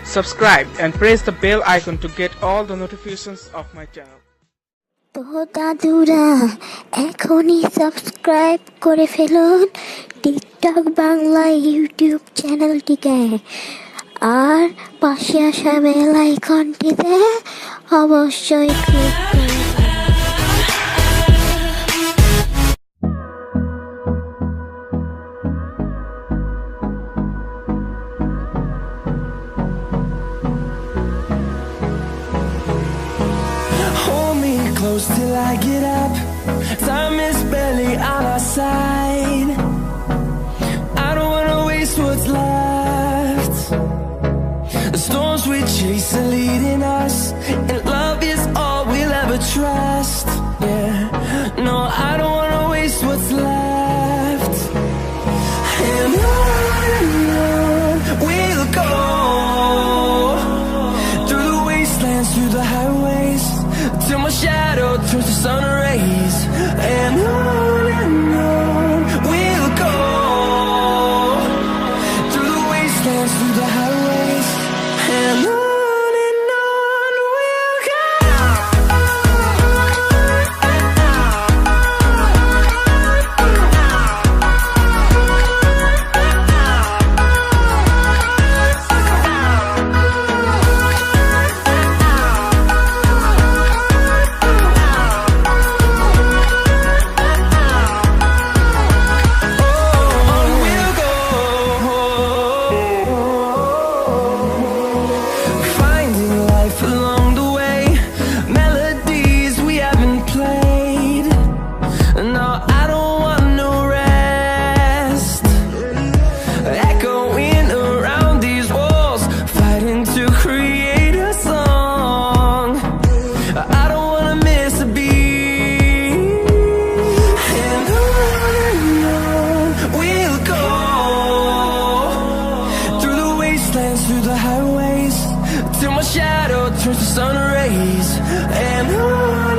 subscribe and press the bell icon to get all the notifications of my channel. তো দাদুরা এখনই subscribe করে ফেলুন টিকটক বাংলা ইউটিউব চ্যানেলটিকে, আর পাশে আসা বেল আইকনটিতে অবশ্যই ক্লিক করুন। Close till I get up, time is barely on our side. I don't wanna waste what's left. The storms we chase are leading us, and love is all we'll ever trust. Yeah, no, I don't wanna waste what's left. And on we'll go, through the wastelands, through the highways, till my shadow turns to sun rays. And on we'll go, through the wastelands, through the highways, and on we'll go. Through the highways, till my shadow turns to sun rays. And on